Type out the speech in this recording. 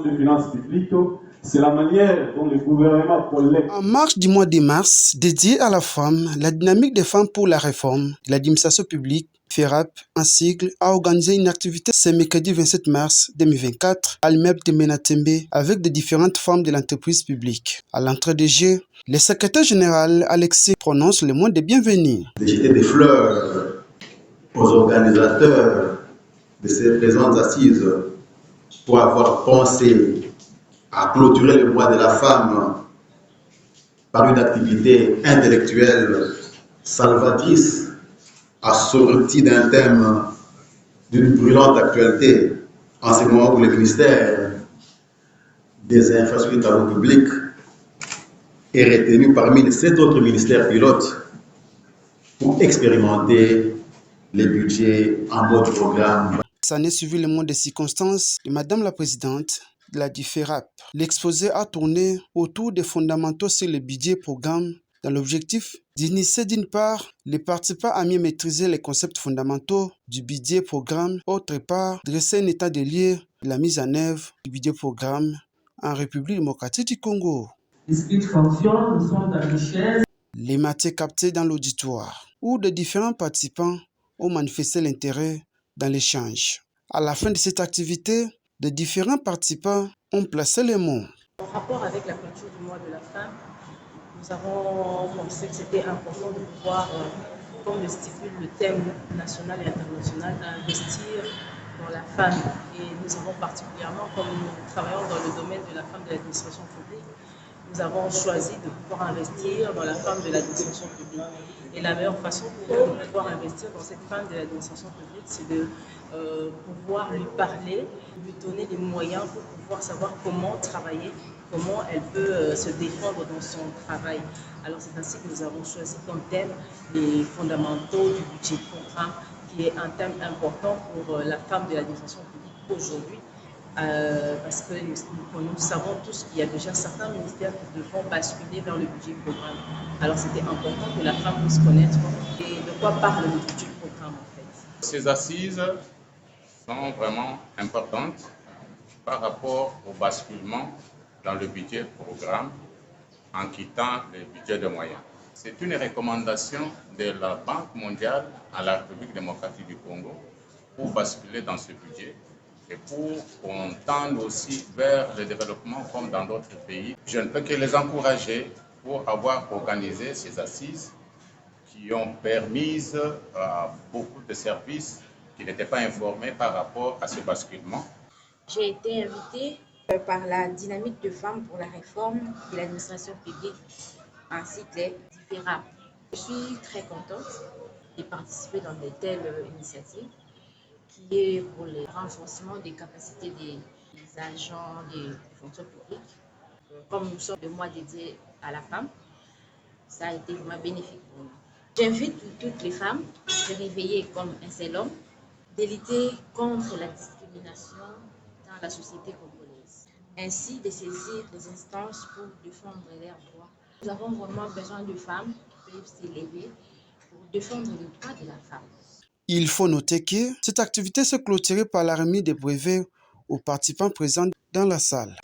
des finances publiques, c'est la manière dont le gouvernement collecte. En marge du mois de mars, dédié à la femme, la dynamique des femmes pour la réforme de l'administration publique, FERAP, en sigle, a organisé une activité ce mercredi 27 mars 2024 à l'immeuble de Menatembe avec des différentes femmes de l'entreprise publique. À l'entrée des jeux, le secrétaire général Alexis prononce le mot de bienvenue. De jeter des fleurs aux organisateurs de ces présentes assises pour avoir pensé à clôturer le mois de la femme par une activité intellectuelle salvatrice, assortie d'un thème d'une brûlante actualité en ce moment où le ministère des Infrastructures et Travaux publics est retenu parmi les 7 autres ministères pilotes pour expérimenter les budgets en mode programme. Ça n'est suivi le mot des circonstances de Madame la Présidente de la FERAP. L'exposé a tourné autour des fondamentaux sur le budget programme dans l'objectif d'initier d'une part les participants à mieux maîtriser les concepts fondamentaux du budget programme, autre part dresser un état des lieux de la mise en œuvre du budget programme en République démocratique du Congo. Les speech fonctionnent, nous sommes dans les chaises. Les matières captées dans l'auditoire, où de différents participants ont manifesté l'intérêt dans l'échange. À la fin de cette activité, de différents participants ont placé les mots. En rapport avec la culture du mois de la femme, nous avons pensé que c'était important de pouvoir, comme le stipule le thème national et international, investir dans la femme. Et nous avons particulièrement, comme nous travaillons dans le domaine de la femme de l'administration publique, nous avons choisi de pouvoir investir dans la femme de l'administration publique. Et la meilleure façon pour nous de pouvoir investir dans cette femme de l'administration publique, c'est de pouvoir lui parler, lui donner les moyens pour pouvoir savoir comment travailler, comment elle peut se défendre dans son travail. Alors c'est ainsi que nous avons choisi comme thème les fondamentaux du budget de programme, qui est un thème important pour la femme de l'administration publique aujourd'hui. Parce que nous savons tous qu'il y a déjà certains ministères qui devront basculer vers le budget programme. Alors c'était important que la femme puisse connaître et de quoi parle le budget programme en fait. Ces assises sont vraiment importantes par rapport au basculement dans le budget programme en quittant le budget de moyens. C'est une recommandation de la Banque mondiale à la République démocratique du Congo pour basculer dans ce budget. Et pour qu'on tende aussi vers le développement comme dans d'autres pays. Je ne peux que les encourager pour avoir organisé ces assises qui ont permis à beaucoup de services qui n'étaient pas informés par rapport à ce basculement. J'ai été invitée par la dynamique de femmes pour la réforme de l'administration publique ainsi que les FERAP. Je suis très contente de participer dans de telles initiatives, qui est pour le renforcement des capacités des agents des fonctions publiques. Comme nous sommes le mois dédié à la femme, ça a été vraiment bénéfique pour nous. J'invite toutes les femmes à se réveiller comme un seul homme, de lutter contre la discrimination dans la société congolaise, ainsi de saisir les instances pour défendre leurs droits. Nous avons vraiment besoin de femmes qui peuvent s'élever pour défendre les droits de la femme. Il faut noter que cette activité se clôturait par la remise des brevets aux participants présents dans la salle.